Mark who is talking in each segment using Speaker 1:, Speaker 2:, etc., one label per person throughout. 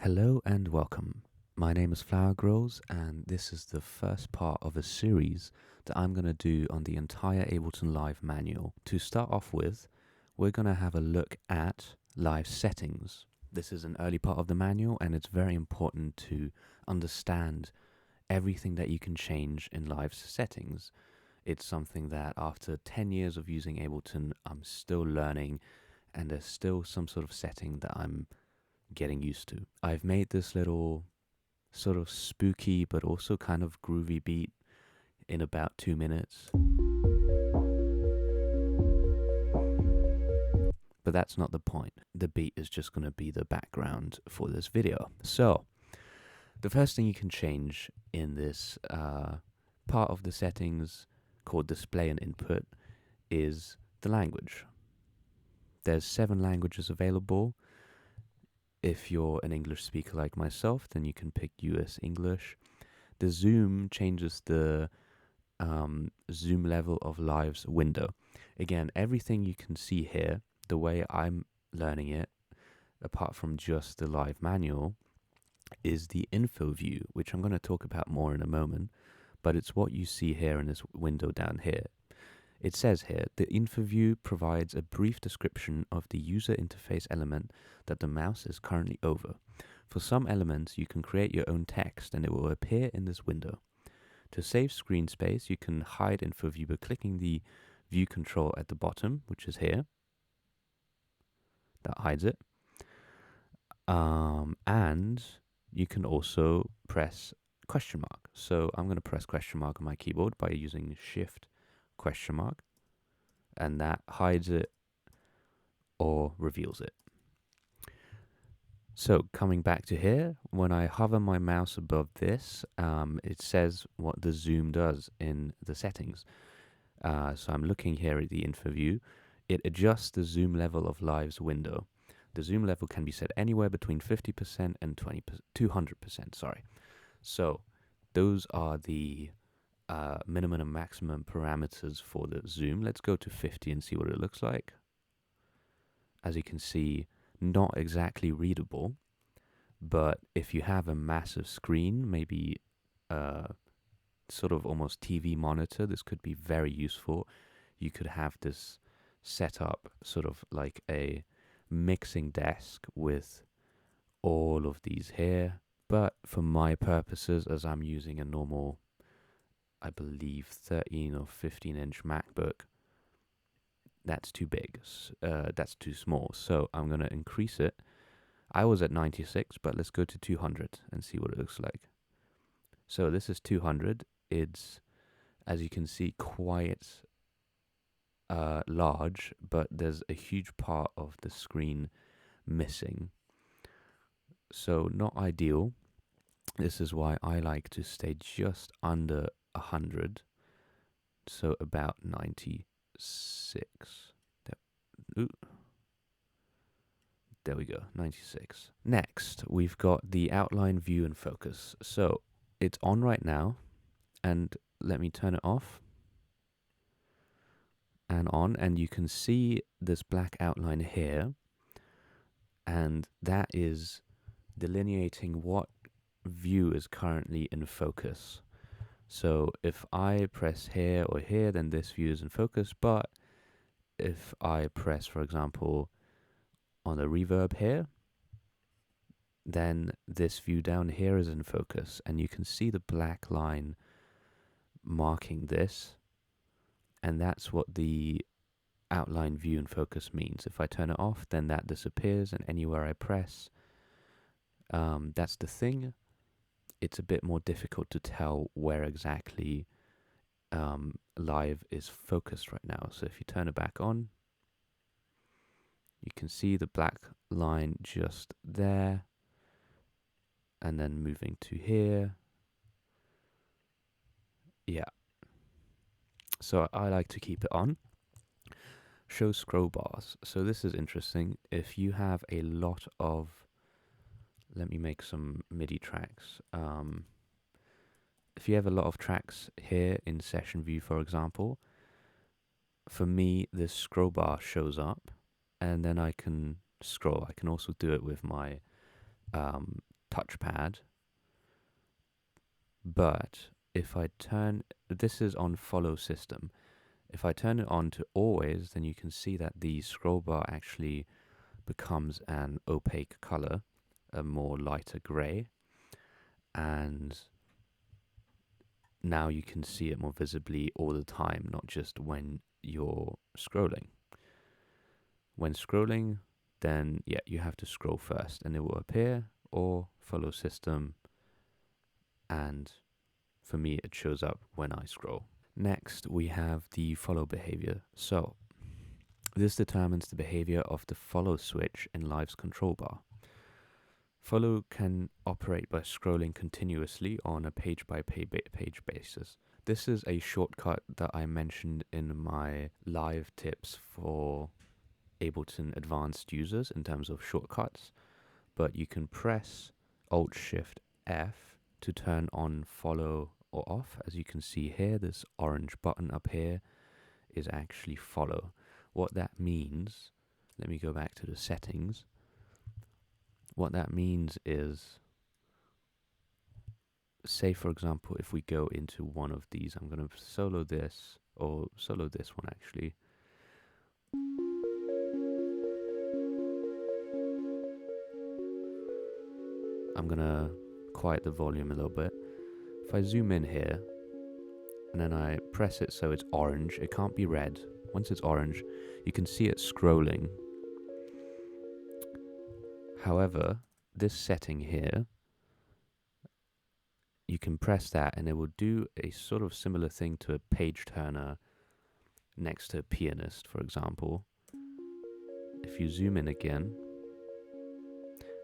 Speaker 1: Hello and welcome. My name is Flower Grows, and this is the first part of a series that I'm going to do on the entire Ableton Live manual. To start off with, we're going to have a look at live settings. This is an early part of the manual, and it's very important to understand everything that you can change in live settings. It's something that after 10 years of using Ableton, I'm still learning, and there's still some sort of setting that I'm getting used to. I've made this little sort of spooky but also kind of groovy beat in about 2 minutes. But that's not the point. The beat is just going to be the background for this video. So, the first thing you can change in this part of the settings called display and input is the language. There's 7 languages available. If you're an English speaker like myself, then you can pick US English. The zoom changes the zoom level of Live's window. Again, everything you can see here, the way I'm learning it, apart from just the Live manual, is the info view, which I'm going to talk about more in a moment, but it's what you see here in this window down here. It says here, the info view provides a brief description of the user interface element that the mouse is currently over. For some elements, you can create your own text and it will appear in this window. To save screen space, you can hide info view by clicking the view control at the bottom, which is here. That hides it. And you can also press question mark. So I'm going to press question mark on my keyboard by using Shift question mark, and that hides it or reveals it. So coming back to here, when I hover my mouse above this, it says what the zoom does in the settings. So I'm looking here at the info view. It adjusts the zoom level of Live's window. The zoom level can be set anywhere between 50% and 200%. Sorry. So those are the minimum and maximum parameters for the zoom. Let's go to 50 and see what it looks like. As you can see, not exactly readable, but if you have a massive screen, maybe sort of almost TV monitor, this could be very useful. You could have this set up sort of like a mixing desk with all of these here, but for my purposes, as I'm using a normal, I believe 13 or 15 inch MacBook, that's too big, that's too small, so I'm going to increase it. I was at 96, but let's go to 200 and see what it looks like. So this is 200. It's, as you can see, quite large, but there's a huge part of the screen missing. So not ideal. This is why I like to stay just under 100, so about 96. There we go, 96. Next, we've got the outline view and focus. So it's on right now, and let me turn it off and on, and you can see this black outline here, and that is delineating what view is currently in focus. So if I press here or here, then this view is in focus, but if I press, for example, on the reverb here, then this view down here is in focus, and you can see the black line marking this, and that's what the outline view and focus means. If I turn it off, then that disappears, and anywhere I press, that's the thing. It's a bit more difficult to tell where exactly Live is focused right now. So if you turn it back on, you can see the black line just there, and then moving to here. Yeah. So I like to keep it on. Show scroll bars. So this is interesting. If you have a lot of, let me make some MIDI tracks. If you have a lot of tracks here in session view, for example, for me, this scroll bar shows up, and then I can scroll. I can also do it with my touchpad, but if I turn, this is on follow system. If I turn it on to always, then you can see that the scroll bar actually becomes an opaque color, a more lighter gray, and now you can see it more visibly all the time, not just when you're scrolling. When scrolling, then yeah, you have to scroll first and it will appear, or follow system, and for me it shows up when I scroll. Next, we have the follow behavior. So this determines the behavior of the follow switch in Live's control bar. Follow can operate by scrolling continuously on a page-by-page basis. This is a shortcut that I mentioned in my live tips for Ableton advanced users in terms of shortcuts, but you can press Alt-Shift-F to turn on follow or off. As you can see here, this orange button up here is actually follow. What that means, let me go back to the settings. What that means is, say for example, if we go into one of these, I'm going to solo this, or solo this one actually. I'm going to quiet the volume a little bit. If I zoom in here, and then I press it so it's orange, it can't be red. Once it's orange, you can see it scrolling. However, this setting here, you can press that and it will do a sort of similar thing to a page turner next to a pianist, for example. If you zoom in again,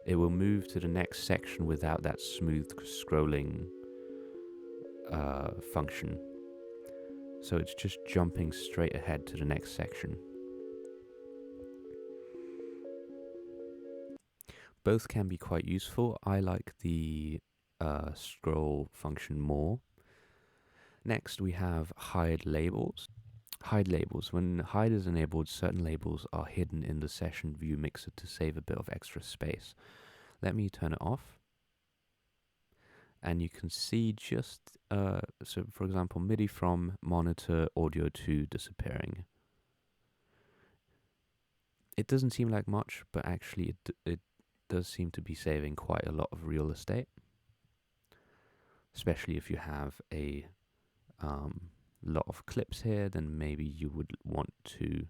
Speaker 1: it will move to the next section without that smooth scrolling function. So it's just jumping straight ahead to the next section. Both can be quite useful. I like the scroll function more. Next, we have hide labels. Hide labels. When hide is enabled, certain labels are hidden in the session view mixer to save a bit of extra space. Let me turn it off. And you can see just, so for example, MIDI from monitor audio to disappearing. It doesn't seem like much, but actually it does seem to be saving quite a lot of real estate, especially if you have a lot of clips here. Then maybe you would want to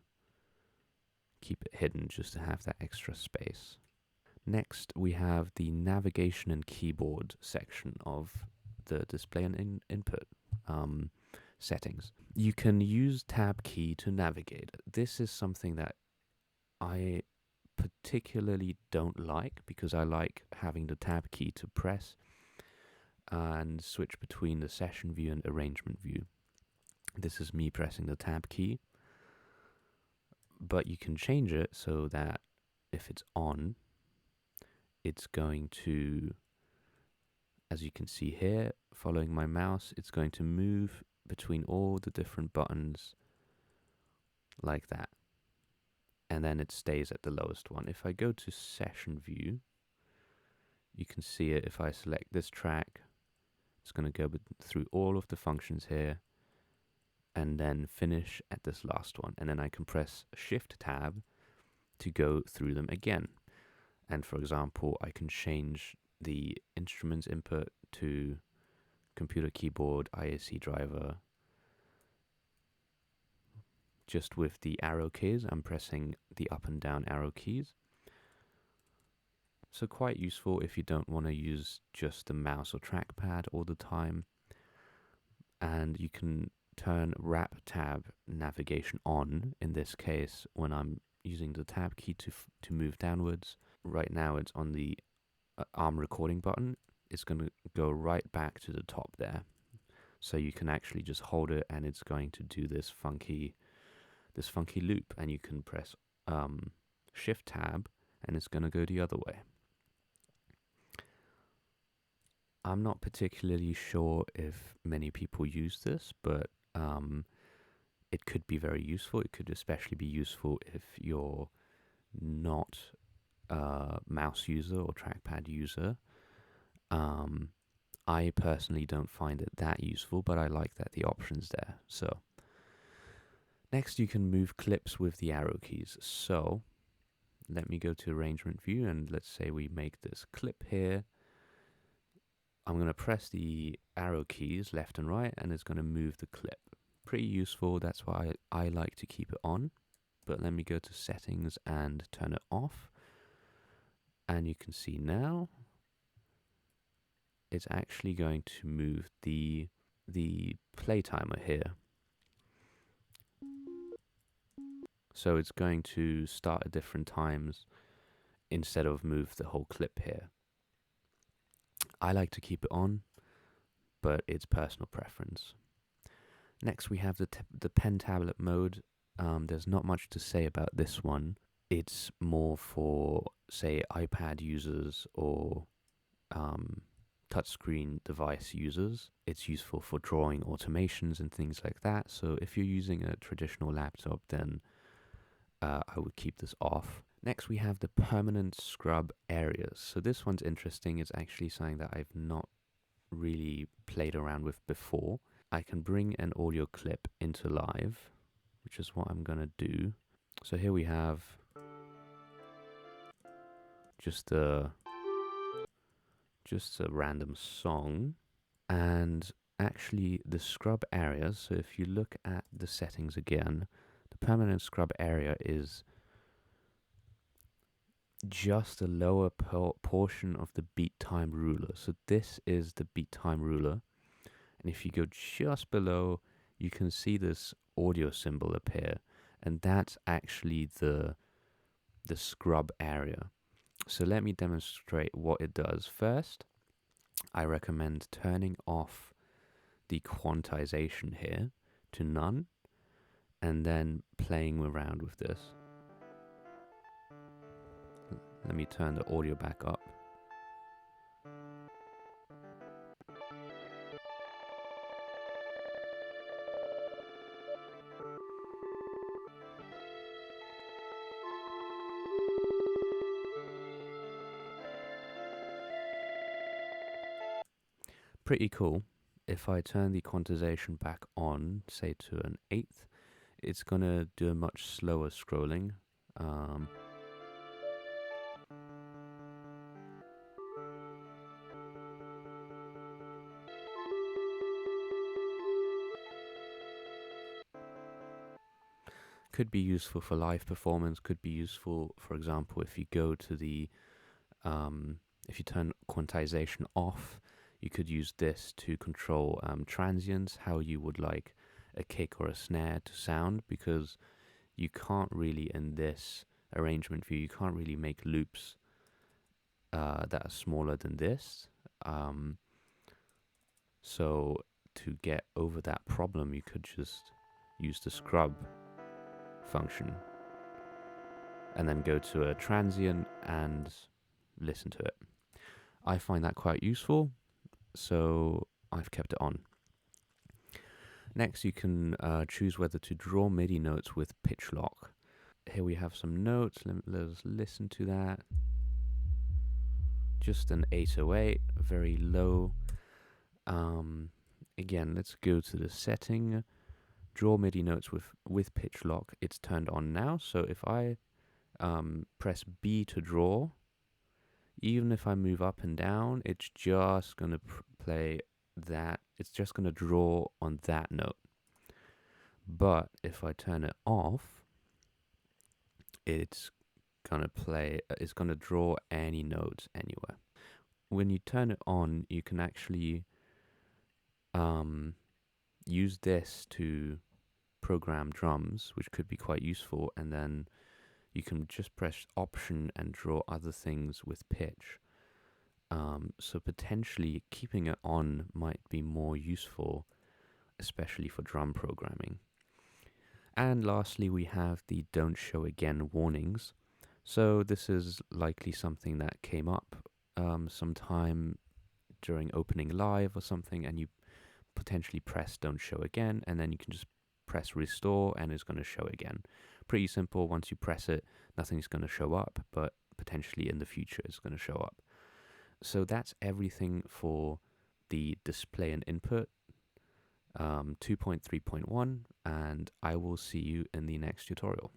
Speaker 1: keep it hidden just to have that extra space. Next, we have the navigation and keyboard section of the display and input settings. You can use tab key to navigate. This is something that I particularly don't like, because I like having the tab key to press and switch between the session view and arrangement view. This is me pressing the tab key, but you can change it so that if it's on, it's going to, as you can see here, following my mouse, it's going to move between all the different buttons like that. And then it stays at the lowest one. If I go to session view, you can see it. If I select this track, it's going to go through all of the functions here and then finish at this last one. And then I can press Shift Tab to go through them again. And for example, I can change the instruments input to computer keyboard, IAC driver. Just with the arrow keys, I'm pressing the up and down arrow keys. So quite useful if you don't want to use just the mouse or trackpad all the time. And you can turn wrap tab navigation on, in this case, when I'm using the tab key to move downwards. Right now it's on the arm recording button. It's going to go right back to the top there. So you can actually just hold it and it's going to do this funky loop, and you can press Shift Tab and it's going to go the other way. I'm not particularly sure if many people use this, but it could be very useful. It could especially be useful if you're not a mouse user or trackpad user. I personally don't find it that useful, but I like that the option's there. So next you can move clips with the arrow keys. So let me go to arrangement view, and let's say we make this clip here. I'm going to press the arrow keys left and right, and it's going to move the clip. Pretty useful. That's why I like to keep it on. But let me go to settings and turn it off. And you can see now it's actually going to move the play timer here. So it's going to start at different times instead of move the whole clip here. I like to keep it on, but it's personal preference. Next we have the pen tablet mode. There's not much to say about this one. It's more for, say, iPad users or touchscreen device users. It's useful for drawing automations and things like that. So if you're using a traditional laptop, then I would keep this off. Next, we have the permanent scrub areas. So this one's interesting. It's actually something that I've not really played around with before. I can bring an audio clip into live, which is what I'm gonna do. So here we have just a random song, and actually the scrub areas. So if you look at the settings again, the permanent scrub area is just a lower portion of the beat time ruler. So this is the beat time ruler, and if you go just below, you can see this audio symbol appear, and that's actually the scrub area. So let me demonstrate what it does. First, I recommend turning off the quantization here to none, and then playing around with this. Let me turn the audio back up. Pretty cool. If I turn the quantization back on, say to an 1/8, it's gonna do a much slower scrolling. Could be useful for live performance, could be useful, for example, if you go to the, if you turn quantization off, you could use this to control transients, how you would like a kick or a snare to sound, because you can't really, in this arrangement view, you can't really make loops that are smaller than this. So to get over that problem, you could just use the scrub function and then go to a transient and listen to it. I find that quite useful, so I've kept it on. Next, you can choose whether to draw MIDI notes with pitch lock. Here we have some notes. Let us listen to that. Just an 808, very low. Again, let's go to the setting. Draw MIDI notes with pitch lock. It's turned on now. So if I press B to draw, even if I move up and down, it's just going to play that. It's just going to draw on that note. But if I turn it off, it's going to play, it's going to draw any notes anywhere. When you turn it on, you can actually use this to program drums, which could be quite useful, and then you can just press Option and draw other things with pitch. So potentially keeping it on might be more useful, especially for drum programming. And lastly, we have the Don't Show Again warnings. So this is likely something that came up sometime during opening live or something, and you potentially press Don't Show Again, and then you can just press Restore and it's going to show again. Pretty simple. Once you press it, nothing's going to show up, but potentially in the future it's going to show up. So that's everything for the display and input 2.3.1, and I will see you in the next tutorial.